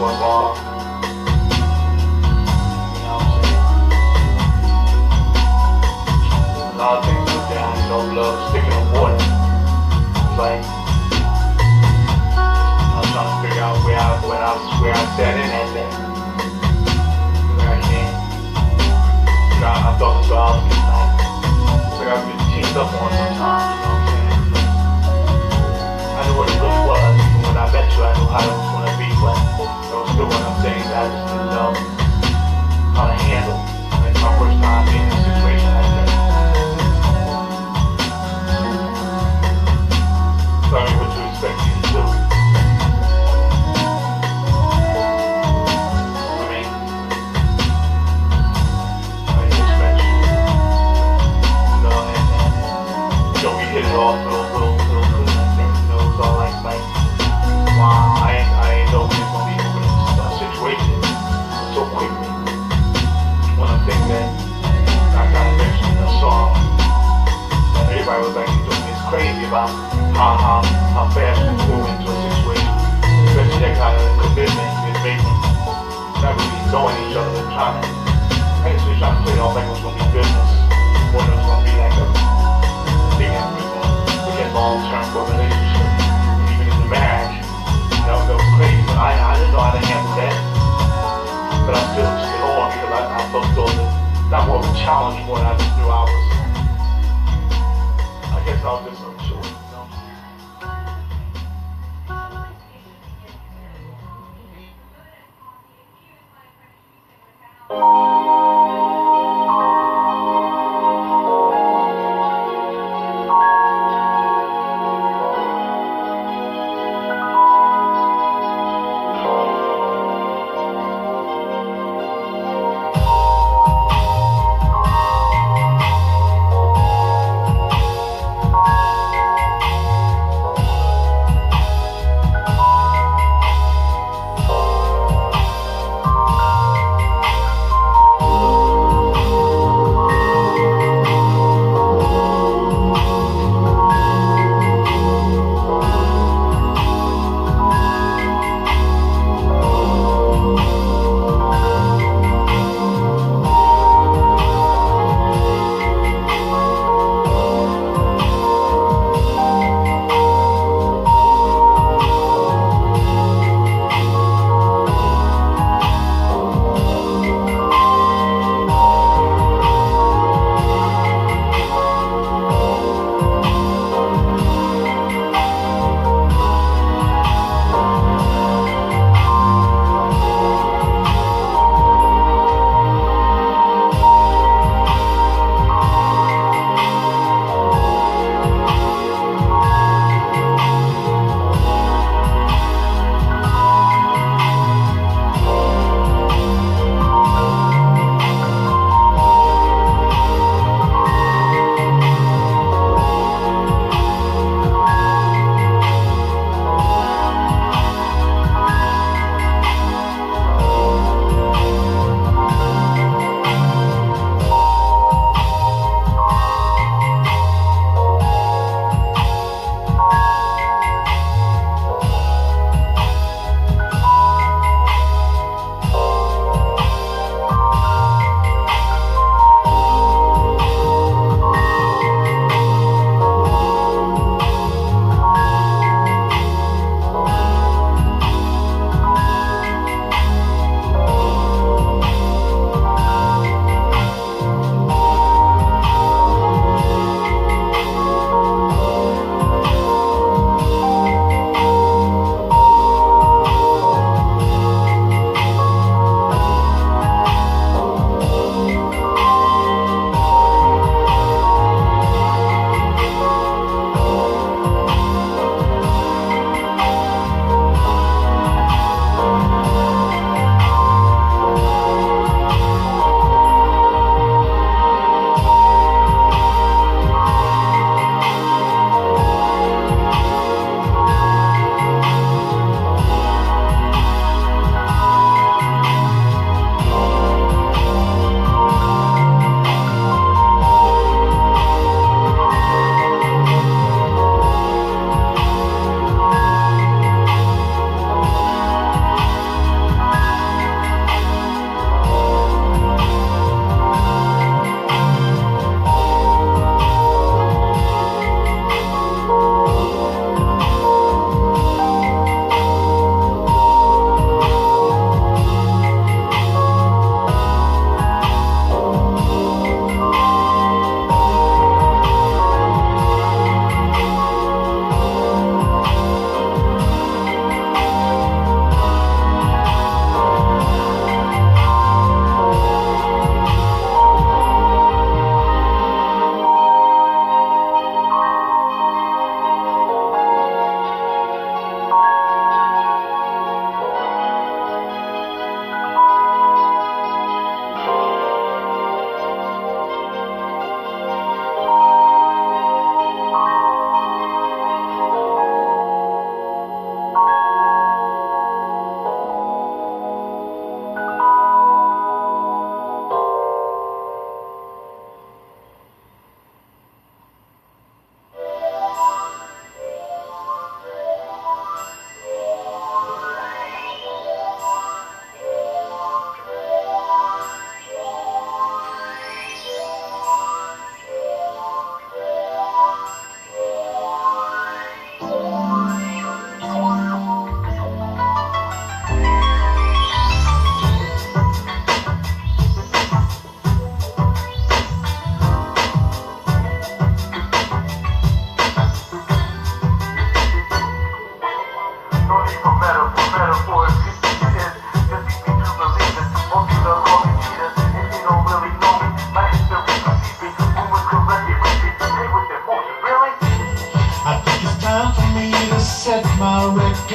was all, you know what I'm saying? A lot of things look down, you know, love, sticking in water. It's like, I'm trying to figure out where I sat in that day. Where I came. I thought this was all getting like, it's like I was getting teamed up on sometimes, you know what I'm saying? I knew what it really was, even when I met you, I knew how it was going to be, but it was still one of them things that I just didn't know how to handle. Like my first time being in a situation like that. Tell me what you expect me to do. Hit it off real good like that, you know, it's all like, wow, I ain't know we was gonna be moving in this situation so quickly. One of the things that I kind of mentioned in the song, everybody was like, you're doing this crazy about how fast we move into a situation, especially that kind of commitment you're making, not really knowing each other and trying to play it off like it was gonna be business, or it was gonna be like a thing that long-term for a relationship, even in the marriage. That was crazy, but I didn't know how to handle that. But I still stood on because I felt those not more of a challenge, more than I just knew I guess I was just unsure, you know.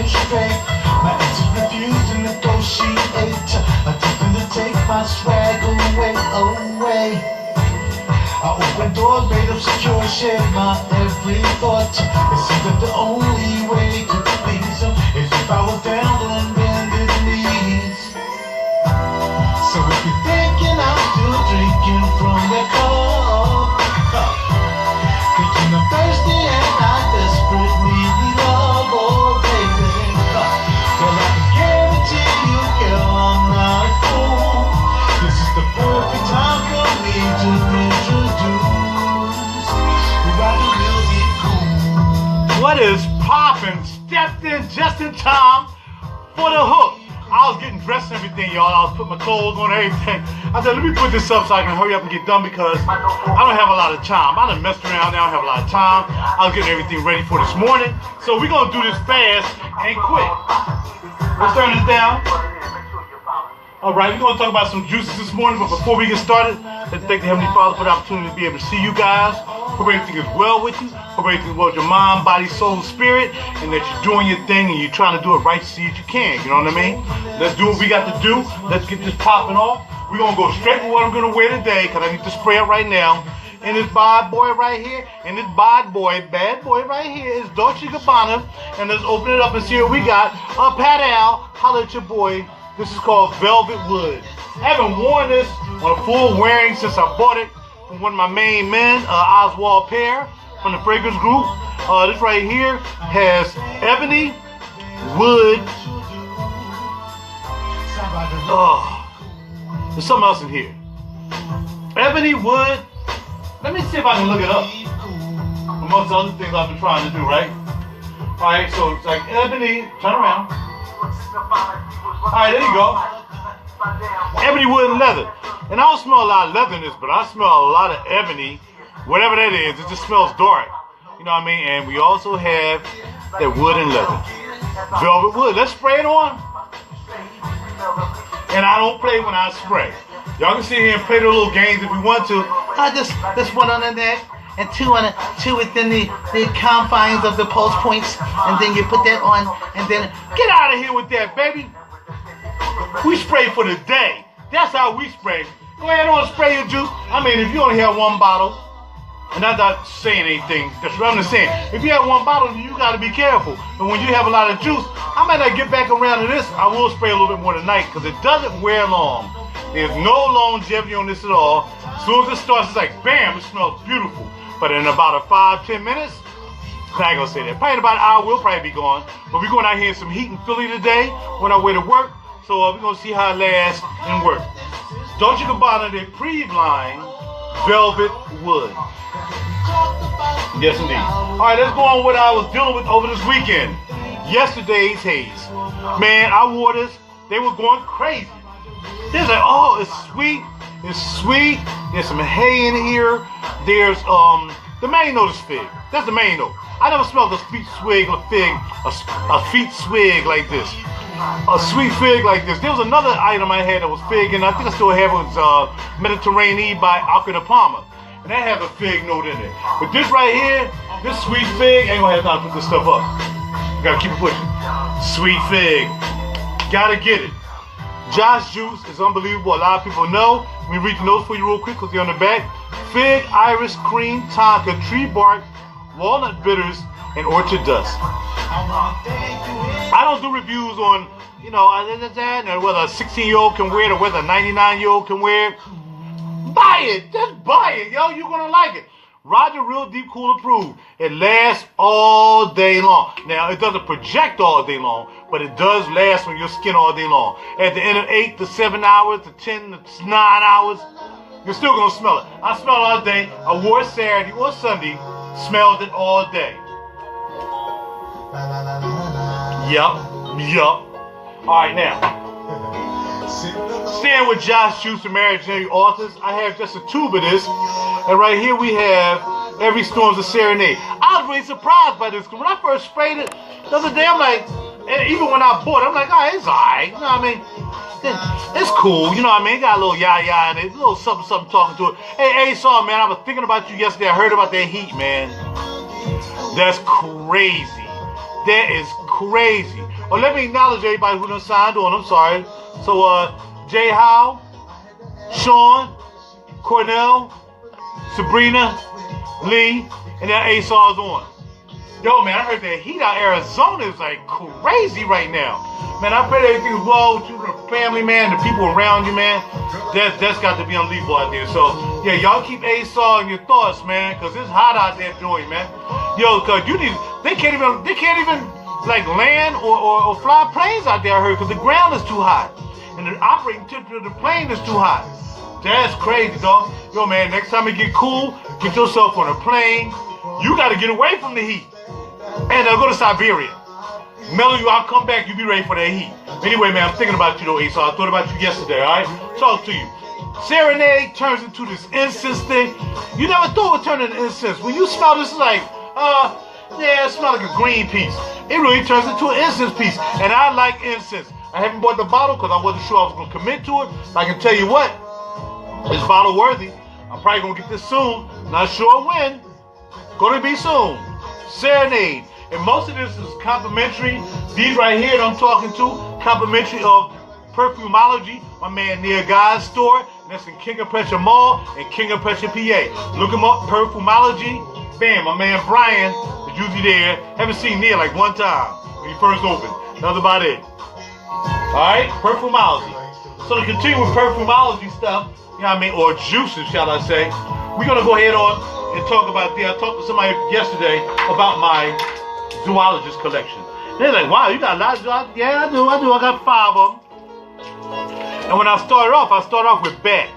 straight. My exes refuse to negotiate. Attempting to take my swag away. I open doors made of secure shit. My every thought. It seems that the only way to please them is if I was down on bended knees. So if you're thinking I'm still drinking from the cup, thinking I'm thirsty and I desperately need love, oh baby, well I can guarantee you, girl, I'm not a fool. This is the perfect time for me to introduce RaJuR Mini. What is poppin'? Stepped in just in time for the hook. I was getting dressed and everything, y'all. I was putting my clothes on and everything. I said, let me put this up so I can hurry up and get done because I don't have a lot of time. I done messed around now. I don't have a lot of time. I was getting everything ready for this morning. So we're going to do this fast and quick. Let's turn this down. All right, we're going to talk about some juices this morning, but before we get started, let's thank the Heavenly Father for the opportunity to be able to see you guys. Hope everything is well with you. Hope everything is well with your mind, body, soul, and spirit, and that you're doing your thing and you're trying to do it right to see as you can. You know what I mean? Let's do what we got to do. Let's get this popping off. We're going to go straight with what I'm going to wear today because I need to spray it right now. And this bad boy right here, and this bad boy right here is Dolce Gabanna. And let's open it up and see what we got. Pat Al, holla at your boy. This is called Velvet Wood. I haven't worn this on a full wearing since I bought it from one of my main men, Oswald Pear from the fragrance group. This right here has ebony, wood. There's something else in here. Ebony, wood. Let me see if I can look it up. Amongst other things I've been trying to do, right? Alright, so it's like ebony. Turn around. Alright, there you go. Ebony, wood, and leather. And I don't smell a lot of leather in this, but I smell a lot of ebony. Whatever that is, it just smells dark. You know what I mean? And we also have that wood and leather. Velvet wood. Let's spray it on. And I don't play when I spray. Y'all can sit here and play the little games if you want to. Just one on the neck and two within the confines of the pulse points, and then you put that on, and then get out of here with that, baby. We spray for the day. That's how we spray. Go ahead on and spray your juice. I mean, if you only have one bottle, and I'm not saying anything, that's what I'm just saying. If you have one bottle, you got to be careful. But when you have a lot of juice, I might not get back around to this. I will spray a little bit more tonight because it doesn't wear long. There's no longevity on this at all. As soon as it starts, it's like, bam, it smells beautiful. But in about a 5-10 minutes, I ain't gonna say that. Probably in about an hour, we'll probably be gone. But we're going out here in some heat in Philly today on our way to work. So we're gonna see how it lasts and work. Dolce Gabanna, the Preve line, Velvet Wood. Yes, indeed. All right, let's go on what I was dealing with over this weekend. Yesterday's haze. Man, I wore this. They were going crazy. They're like, oh, it's sweet. It's sweet. There's some hay in here. There's the main note is fig. That's the main note. I never smelled a sweet swig of fig, a sweet swig like this. A sweet fig like this. There was another item I had that was fig, and I think I still have it. It was Mediterranean by Acqua di Parma. And that has a fig note in it. But this right here, this sweet fig, ain't gonna have time to put this stuff up. Gotta keep it pushing. Sweet fig. Gotta get it. Josh juice is unbelievable. A lot of people know. Let me read the notes for you real quick because they're on the back. Fig, iris, cream, tonka, tree bark, walnut bitters, and orchard dust. I don't do reviews on, whether a 16-year-old can wear it or whether a 99-year-old can wear it. Buy it. Just buy it, yo. You're going to like it. RaJuR Real Deep Cool approved. It lasts all day long. Now, it doesn't project all day long, but it does last on your skin all day long. At the end of 8 to 7 hours, to 10 to 9 hours, you're still going to smell it. I smell it all day. I wore it Saturday or Sunday, smelled it all day. Yup. All right, now. Staying with Josh Juice and Imaginary Authors, I have just a tube of this. And right here we have Every Storm's a Serenade. I was really surprised by this because when I first sprayed it the other day, I'm like, and even when I bought it, I'm like, oh, it's alright. You know what I mean? It's cool. You know what I mean? It got a little yah-yah in it, a little something talking to it. Hey, Saul, man, I was thinking about you yesterday. I heard about that heat, man. That's crazy. That is crazy. Well, let me acknowledge everybody who done signed on. I'm sorry. So, Jay Howe, Sean, Cornell, Sabrina, Lee, and that ASAR's on. Yo, man, I heard that heat out Arizona is like crazy right now. Man, I pray everything's well with you, the family, man, the people around you, man. That's got to be unbelievable out there. So, yeah, y'all keep ASAR in your thoughts, man, because it's hot out there doing, man. Yo, because they can't even like land or fly planes out there, I heard, because the ground is too hot. And the operating temperature of the plane is too hot. That's crazy, dog. Yo, man, next time it get cool, get yourself on a plane. You got to get away from the heat. And go to Siberia. Mellow you, I'll come back, you be ready for that heat. Anyway, man, I'm thinking about you though, ASAR. I thought about you yesterday, alright? Talk to you. Serenade turns into this incense thing. You never thought it would turn into incense. When you smell this, it's like, yeah, it smells like a green piece. It really turns into an incense piece. And I like incense. I haven't bought the bottle because I wasn't sure I was going to commit to it. But I can tell you what, it's bottle worthy. I'm probably going to get this soon. Not sure when. Going to be soon. Serenade. And most of this is complimentary. These right here that I'm talking to, complimentary of Perfumology, my man Near Guy's store. And that's in King of Prussia Mall in King of Prussia, PA. Look him up, Perfumology. Bam, my man Brian is usually there. Haven't seen Near like one time when he first opened. That's about it. Alright, Perfumology. So to continue with Perfumology stuff, you know what I mean, or juices, shall I say, we're going to go ahead on and talk about that. I talked to somebody yesterday about my Zoologist collection. They're like, wow, you got a lot of Zoologist? Yeah, I do. I got 5 of them. And when I started off with Bat.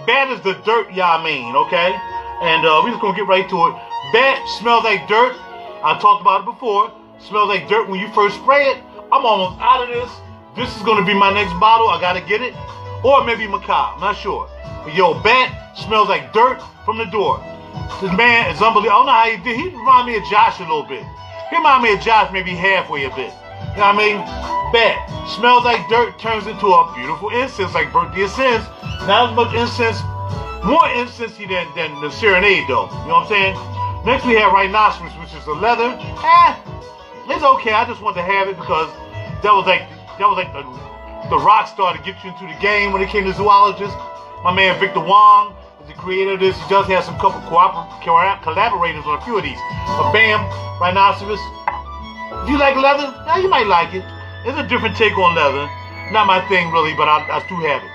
Bat is the dirt, y'all mean, okay? And we're just going to get right to it. Bat smells like dirt. I talked about it before. Smells like dirt when you first spray it. I'm almost out of this. This is going to be my next bottle. I got to get it. Or maybe Macabre. I'm not sure. But yo, Bat smells like dirt from the door. This man is unbelievable. I don't know how he did. He reminded me of Josh a little bit. He reminded me of Josh maybe halfway a bit. You know what I mean? Bat. Smells like dirt, turns into a beautiful incense, like birthday incense. Not as much incense, more incensey than the Serenade though. You know what I'm saying? Next we have Rhinoceros, which is a leather. It's okay. I just wanted to have it because that was like the rock star to get you into the game when it came to Zoologist. My man Victor Wong is the creator of this. He does have some couple collaborators on a few of these. But bam, Rhinoceros. If you like leather, now you might like it. It's a different take on leather. Not my thing really, but I do have it.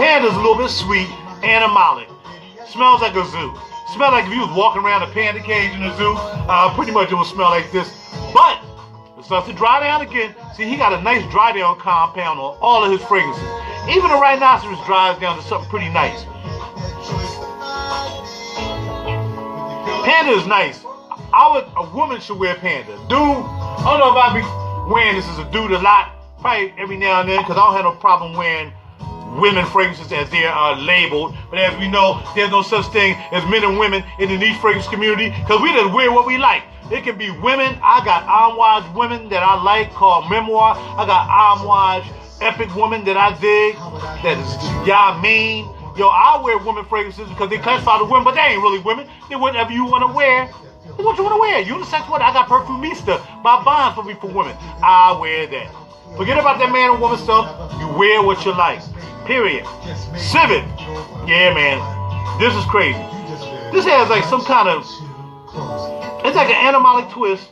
Panda's a little bit sweet, animalic. Smells like a zoo. Smells like if you was walking around a panda cage in a zoo, pretty much it would smell like this. But it starts to dry down again. See, he got a nice dry down compound on all of his fragrances. Even the Rhinoceros dries down to something pretty nice. Panda is nice. A woman should wear Panda. Dude, I don't know if I be wearing this as a dude a lot. Probably every now and then, because I don't have no problem wearing women fragrances as they are labeled. But as we know, there's no such thing as men and women in the niche fragrance community, because we just wear what we like. It can be women. I got Amouage women that I like called Memoir. I got Amouage epic women that I dig. That is y'all mean. Yo, I wear women fragrances because they classify the women, but they ain't really women. They're whatever you want to wear. It's what you want to wear. Unisex what? I got Perfumista by Bond for me for women. I wear that. Forget about that man and woman stuff. You wear what you like. Period. Civet. Yeah, man. This is crazy. This has like some kind of... It's like an animalic twist.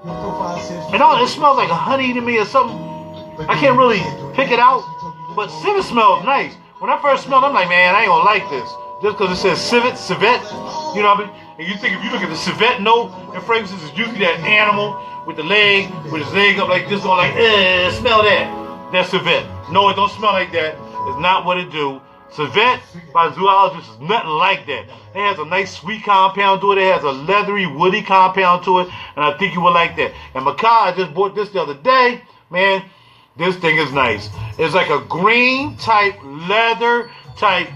And it smells like a honey to me or something. I can't really pick it out. But civet smells nice. When I first smelled it, I'm like, man, I ain't gonna like this. Just because it says civet. You know what I mean? And you think if you look at the civet note in fragrances, it's usually that animal with the leg, with his leg up like this, going like, smell that. That's civet. No, it don't smell like that. It's not what it do. Civet by Zoologist is nothing like that. It has a nice sweet compound to it. It has a leathery, woody compound to it. And I think you would like that. And Macabre, I just bought this the other day. Man, this thing is nice. It's like a green type, leather type,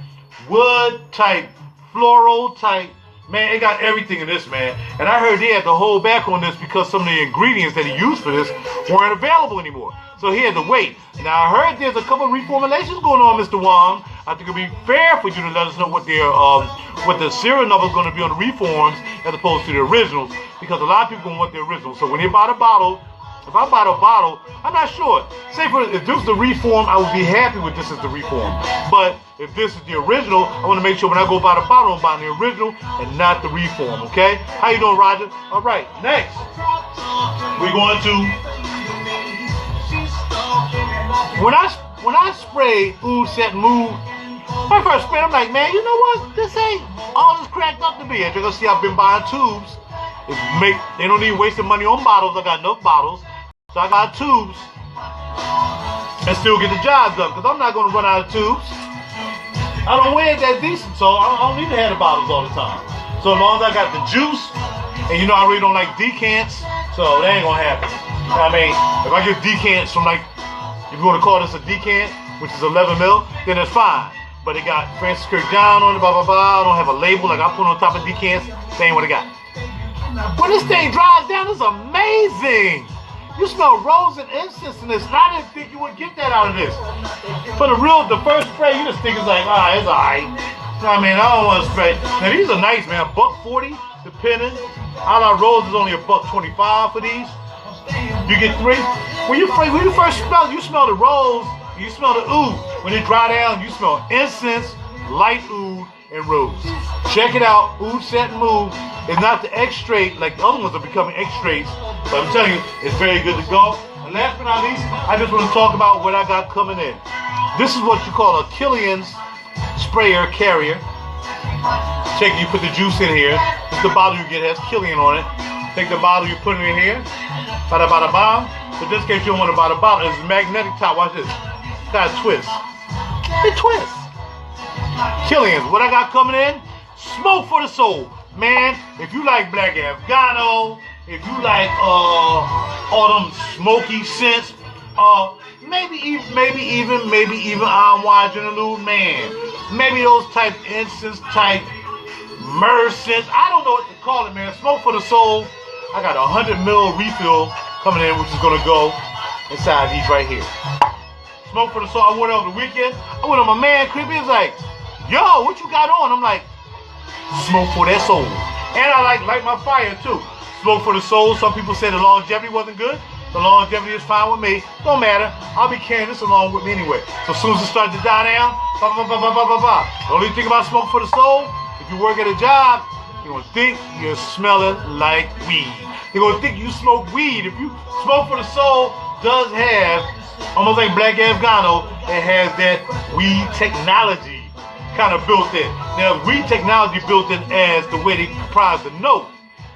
wood type, floral type. Man, it got everything in this, man. And I heard they had to hold back on this because some of the ingredients that he used for this weren't available anymore. So he had to wait. Now, I heard there's a couple of reformulations going on, Mr. Wong. I think it'd be fair for you to let us know what the serial number is going to be on the reforms as opposed to the originals, because a lot of people going to want the originals. So when they buy the bottle, if I bought a bottle, I'm not sure. Say if this is the reform, I would be happy with this as the reform. But if this is the original, I want to make sure when I go buy the bottle, I'm buying the original and not the reform, okay? How you doing, Roger? All right, next. We're going to... When I spray Oud Set Move, my first spray, I'm like, man, you know what? This ain't all this cracked up to be. As you're going to see, I've been buying tubes. They don't need wasting money on bottles. I got enough bottles. So I got tubes and still get the job done because I'm not going to run out of tubes. I don't wear it that decent, so I don't need to have the bottles all the time. So as long as I got the juice, and you know I really don't like decants, so that ain't going to happen. I mean, if I get decants from like, if you want to call this a decant, which is 11 mil, then it's fine. But it got Francis Kirk John on it, blah, blah, blah. I don't have a label like I put on top of decants. That ain't what I got. When this thing dries down, it's amazing. You smell rose and incense in this, and I didn't think you would get that out of this. For the first spray, you just think it's like, it's alright. You know what I mean? I don't want to spray. Now these are nice, man. $1.40, depending. A la rose is only $1.25 for these. You get 3. When you first smell it, you smell the rose, you smell the oud. When it dry down, you smell incense, light oud, and rose. Check it out. Oud Set Move. It's not the X-Straight like the other ones are becoming X-Straights, but I'm telling you, it's very good to go. And last but not least, I just want to talk about what I got coming in. This is what you call a Kilian's sprayer carrier. Check it, you put the juice in here. It's the bottle you get has Kilian on it. Take the bottle, you put it in here. Bada bada bam. But just in case you don't want to buy the bottle, it's a magnetic top. Watch this. It's got a twist. It twists. Kilian's, what I got coming in? Smoke for the soul. Man, if you like Black Afghano, if you like all them smoky scents, maybe even Amouage and Allude, man. Maybe those type incense type myrrh scents. I don't know what to call it, man. Smoke for the soul. I got a 100 ml refill coming in, which is gonna go inside these right here. Smoke for the soul. I went over the weekend. I went on my man Creepy. He's like, yo, what you got on? I'm like, smoke for that soul. And I light my fire too. Smoke for the soul. Some people say the longevity wasn't good. The longevity is fine with me. Don't matter. I'll be carrying this along with me anyway. So as soon as it starts to die down, blah, blah, blah, blah, blah, blah, blah. The only thing about smoke for the soul, if you work at a job, you're going to think you're smelling like weed. You're going to think you smoke weed. If you smoke for the soul, does have, almost like Black Afghano, it has that weed technology kind of built in. Now, weed technology built in as the way they comprise the note.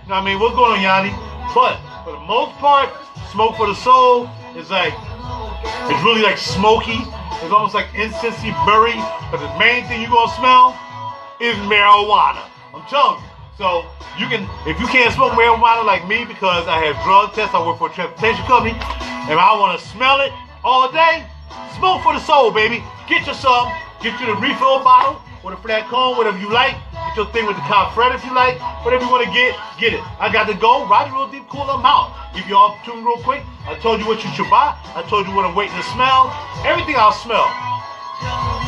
You know what I mean? What's going on, Yanni? But for the most part, smoke for the soul is like, it's really like smoky. It's almost like incensey berry. But the main thing you're going to smell is marijuana. I'm telling you. So you can, if you can't smoke marijuana like me because I have drug tests, I work for a transportation company, and I want to smell it all day, smoke for the soul, baby. Get you some. Get you the refill bottle with a flat cone, whatever you like. Get your thing with the Fred if you like. Whatever you want to get it. I got to go. Ride it real deep, cool them out. Give you all opportunity real quick. I told you what you should buy. I told you what I'm waiting to smell. Everything I'll smell.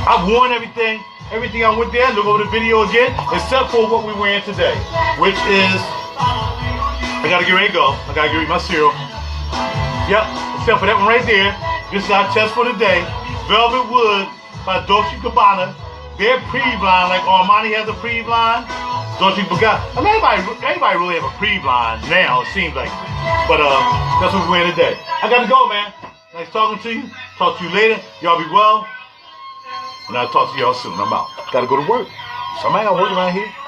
I've worn everything. Everything I went there. Look over the video again. Except for what we're wearing today. Which is, I got to get ready to go. I got to get my cereal. Yep. Except for that one right there. This is our test for today. Velvet Wood by Dolce Gabanna. Their Preve line, like Armani has a Preve line. Dolce Gabanna. I mean, everybody really have a Preve line now, it seems like. But that's what we're wearing today. I gotta go, man. Nice talking to you. Talk to you later. Y'all be well. And I'll talk to y'all soon. I'm out. Gotta go to work. Somebody got work around here.